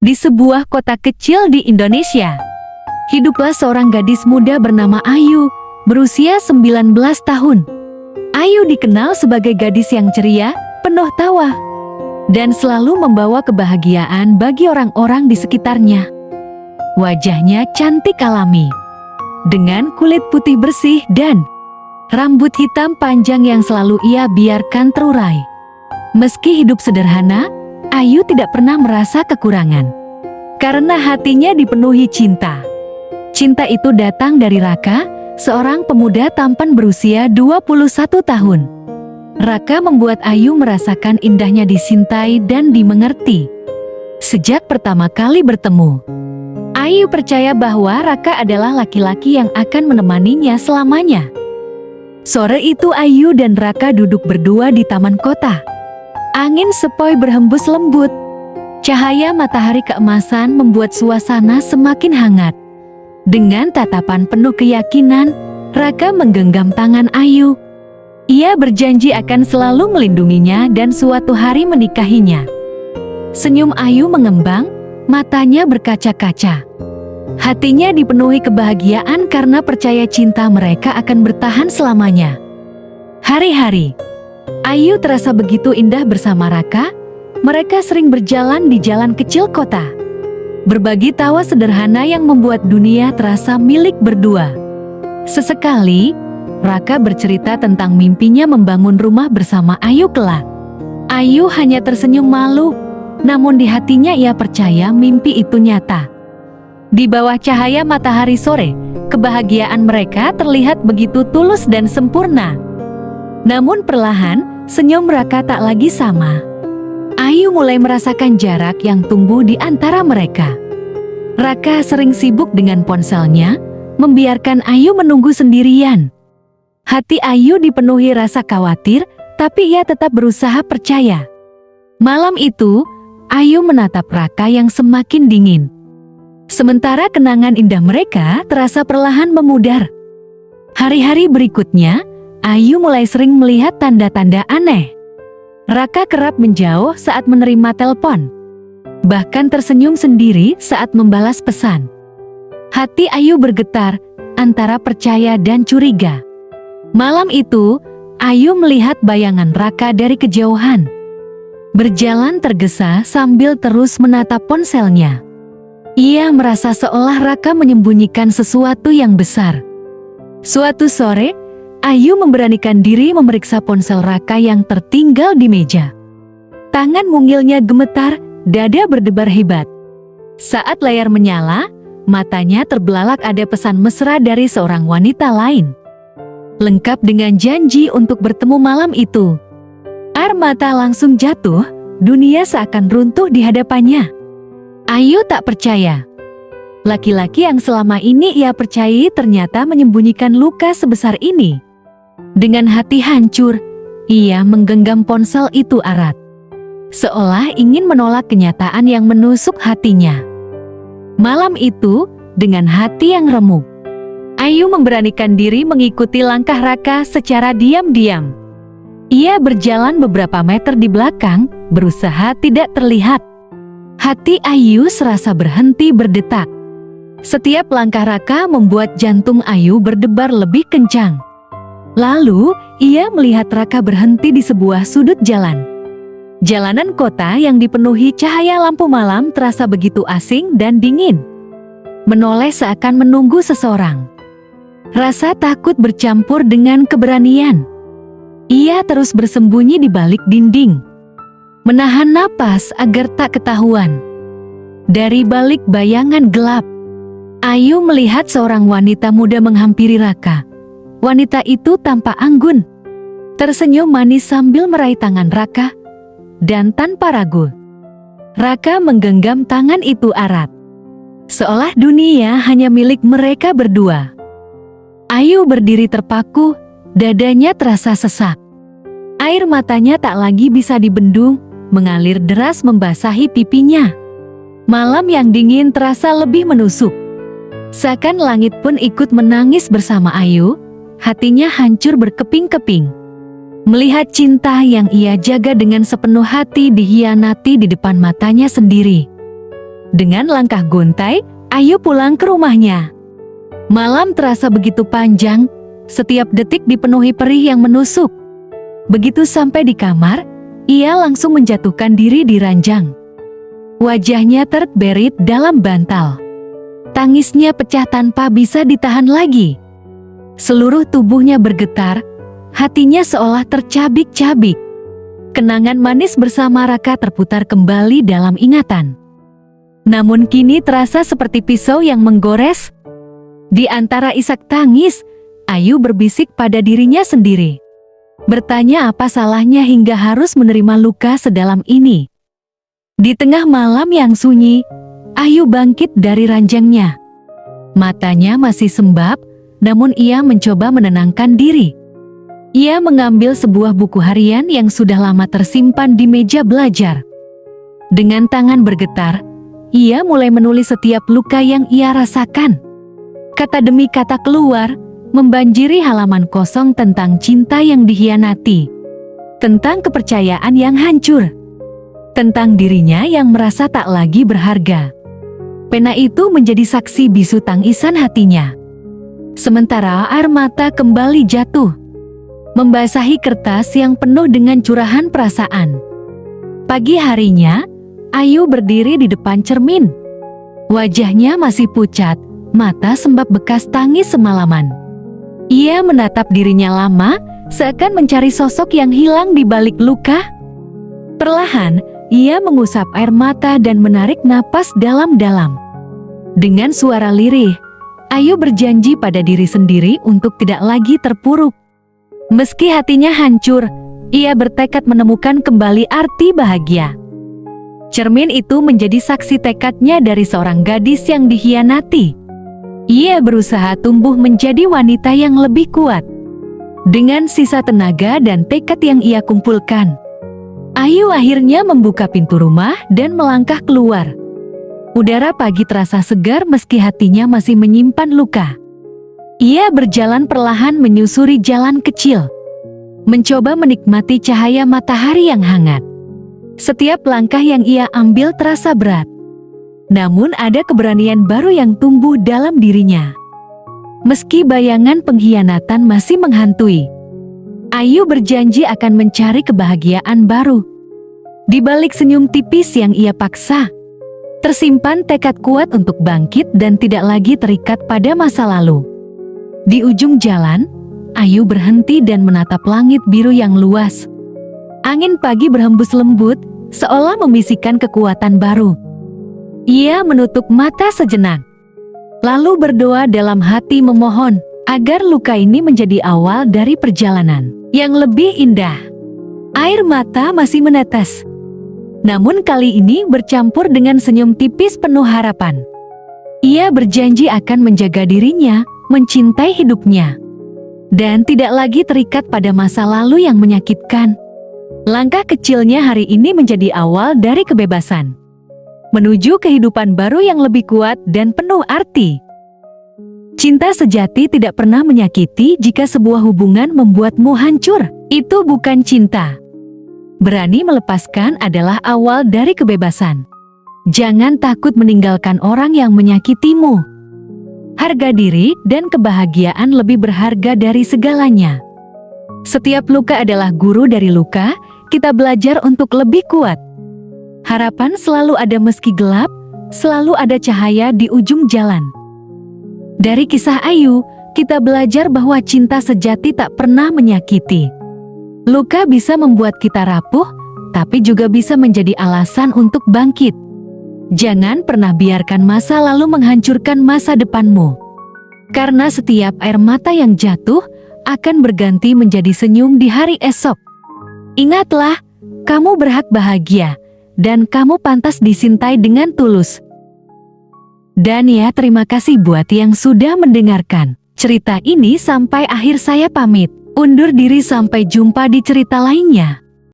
Di sebuah kota kecil di Indonesia, hiduplah seorang gadis muda bernama Ayu, berusia 19 tahun. Ayu dikenal sebagai gadis yang ceria, penuh tawa, dan selalu membawa kebahagiaan bagi orang-orang di sekitarnya. Wajahnya cantik alami, dengan kulit putih bersih dan rambut hitam panjang yang selalu ia biarkan terurai. Meski hidup sederhana, Ayu tidak pernah merasa kekurangan, karena hatinya dipenuhi cinta. Cinta itu datang dari Raka, seorang pemuda tampan berusia 21 tahun. Raka membuat Ayu merasakan indahnya dicintai dan dimengerti. Sejak pertama kali bertemu, Ayu percaya bahwa Raka adalah laki-laki yang akan menemaninya selamanya. Sore itu Ayu dan Raka duduk berdua di taman kota. Angin sepoi berhembus lembut. Cahaya matahari keemasan membuat suasana semakin hangat. Dengan tatapan penuh keyakinan, Raka menggenggam tangan Ayu. Ia berjanji akan selalu melindunginya dan suatu hari menikahinya. Senyum Ayu mengembang, matanya berkaca-kaca. Hatinya dipenuhi kebahagiaan karena percaya cinta mereka akan bertahan selamanya. Hari-hari Ayu terasa begitu indah bersama Raka. Mereka sering berjalan di jalan kecil kota, berbagi tawa sederhana yang membuat dunia terasa milik berdua. Sesekali, Raka bercerita tentang mimpinya membangun rumah bersama Ayu kelak. Ayu hanya tersenyum malu, namun di hatinya ia percaya mimpi itu nyata. Di bawah cahaya matahari sore, kebahagiaan mereka terlihat begitu tulus dan sempurna. Namun perlahan, senyum Raka tak lagi sama. Ayu mulai merasakan jarak yang tumbuh di antara mereka. Raka sering sibuk dengan ponselnya, membiarkan Ayu menunggu sendirian. Hati Ayu dipenuhi rasa khawatir, tapi ia tetap berusaha percaya. Malam itu, Ayu menatap Raka yang semakin dingin. Sementara kenangan indah mereka terasa perlahan memudar. Hari-hari berikutnya, Ayu mulai sering melihat tanda-tanda aneh. Raka kerap menjauh saat menerima telepon, bahkan tersenyum sendiri saat membalas pesan. Hati Ayu bergetar antara percaya dan curiga. Malam itu, Ayu melihat bayangan Raka dari kejauhan, berjalan tergesa sambil terus menatap ponselnya. Ia merasa seolah Raka menyembunyikan sesuatu yang besar. Suatu sore, Ayu memberanikan diri memeriksa ponsel Raka yang tertinggal di meja. Tangan mungilnya gemetar, dada berdebar hebat. Saat layar menyala, matanya terbelalak ada pesan mesra dari seorang wanita lain, lengkap dengan janji untuk bertemu malam itu. Air mata langsung jatuh, dunia seakan runtuh di hadapannya. Ayu tak percaya. Laki-laki yang selama ini ia percayai ternyata menyembunyikan luka sebesar ini. Dengan hati hancur, ia menggenggam ponsel itu erat, seolah ingin menolak kenyataan yang menusuk hatinya. Malam itu, dengan hati yang remuk, Ayu memberanikan diri mengikuti langkah Raka secara diam-diam. Ia berjalan beberapa meter di belakang, berusaha tidak terlihat. Hati Ayu serasa berhenti berdetak. Setiap langkah Raka membuat jantung Ayu berdebar lebih kencang. Lalu, ia melihat Raka berhenti di sebuah sudut jalan. Jalanan kota yang dipenuhi cahaya lampu malam terasa begitu asing dan dingin, menoleh seakan menunggu seseorang. Rasa takut bercampur dengan keberanian. Ia terus bersembunyi di balik dinding, menahan napas agar tak ketahuan. Dari balik bayangan gelap, Ayu melihat seorang wanita muda menghampiri Raka. Wanita itu tampak anggun, tersenyum manis sambil meraih tangan Raka, dan tanpa ragu, Raka menggenggam tangan itu erat, seolah dunia hanya milik mereka berdua. Ayu berdiri terpaku, dadanya terasa sesak. Air matanya tak lagi bisa dibendung, mengalir deras membasahi pipinya. Malam yang dingin terasa lebih menusuk. Seakan langit pun ikut menangis bersama Ayu. Hatinya hancur berkeping-keping. Melihat cinta yang ia jaga dengan sepenuh hati dikhianati di depan matanya sendiri. Dengan langkah gontai, Ayu pulang ke rumahnya. Malam terasa begitu panjang, setiap detik dipenuhi perih yang menusuk. Begitu sampai di kamar, ia langsung menjatuhkan diri di ranjang. Wajahnya terberit dalam bantal. Tangisnya pecah tanpa bisa ditahan lagi. Seluruh tubuhnya bergetar, hatinya seolah tercabik-cabik. Kenangan manis bersama Raka terputar kembali dalam ingatan. Namun kini terasa seperti pisau yang menggores. Di antara isak tangis, Ayu berbisik pada dirinya sendiri. Bertanya apa salahnya hingga harus menerima luka sedalam ini. Di tengah malam yang sunyi, Ayu bangkit dari ranjangnya. Matanya masih sembab, namun ia mencoba menenangkan diri. Ia mengambil sebuah buku harian yang sudah lama tersimpan di meja belajar. Dengan tangan bergetar, ia mulai menulis setiap luka yang ia rasakan. Kata demi kata keluar, membanjiri halaman kosong tentang cinta yang dikhianati, tentang kepercayaan yang hancur, tentang dirinya yang merasa tak lagi berharga. Pena itu menjadi saksi bisu tangisan hatinya. Sementara air mata kembali jatuh, membasahi kertas yang penuh dengan curahan perasaan. Pagi harinya, Ayu berdiri di depan cermin. Wajahnya masih pucat, mata sembab bekas tangis semalaman. Ia menatap dirinya lama, seakan mencari sosok yang hilang di balik luka. Perlahan, ia mengusap air mata dan menarik napas dalam-dalam. Dengan suara lirih, Ayu berjanji pada diri sendiri untuk tidak lagi terpuruk. Meski hatinya hancur, ia bertekad menemukan kembali arti bahagia. Cermin itu menjadi saksi tekadnya dari seorang gadis yang dikhianati. Ia berusaha tumbuh menjadi wanita yang lebih kuat. Dengan sisa tenaga dan tekad yang ia kumpulkan, Ayu akhirnya membuka pintu rumah dan melangkah keluar. Udara pagi terasa segar meski hatinya masih menyimpan luka. Ia berjalan perlahan menyusuri jalan kecil, mencoba menikmati cahaya matahari yang hangat. Setiap langkah yang ia ambil terasa berat. Namun ada keberanian baru yang tumbuh dalam dirinya. Meski bayangan pengkhianatan masih menghantui, Ayu berjanji akan mencari kebahagiaan baru. Di balik senyum tipis yang ia paksa, tersimpan tekad kuat untuk bangkit dan tidak lagi terikat pada masa lalu. Di ujung jalan, Ayu berhenti dan menatap langit biru yang luas. Angin pagi berhembus lembut, seolah membisikkan kekuatan baru. Ia menutup mata sejenak, lalu berdoa dalam hati memohon agar luka ini menjadi awal dari perjalanan yang lebih indah. Air mata masih menetes, namun kali ini bercampur dengan senyum tipis penuh harapan. Ia berjanji akan menjaga dirinya, mencintai hidupnya, dan tidak lagi terikat pada masa lalu yang menyakitkan. Langkah kecilnya hari ini menjadi awal dari kebebasan, menuju kehidupan baru yang lebih kuat dan penuh arti. Cinta sejati tidak pernah menyakiti. Jika sebuah hubungan membuatmu hancur, itu bukan cinta. Berani melepaskan adalah awal dari kebebasan. Jangan takut meninggalkan orang yang menyakitimu. Harga diri dan kebahagiaan lebih berharga dari segalanya. Setiap luka adalah guru dari luka. Kita belajar untuk lebih kuat. Harapan selalu ada meski gelap, selalu ada cahaya di ujung jalan. Dari kisah Ayu, kita belajar bahwa cinta sejati tak pernah menyakiti. Luka bisa membuat kita rapuh, tapi juga bisa menjadi alasan untuk bangkit. Jangan pernah biarkan masa lalu menghancurkan masa depanmu. Karena setiap air mata yang jatuh akan berganti menjadi senyum di hari esok. Ingatlah, kamu berhak bahagia. Dan kamu pantas dicintai dengan tulus. Dan ya, terima kasih buat yang sudah mendengarkan cerita ini sampai akhir. Saya pamit undur diri, sampai jumpa di cerita lainnya.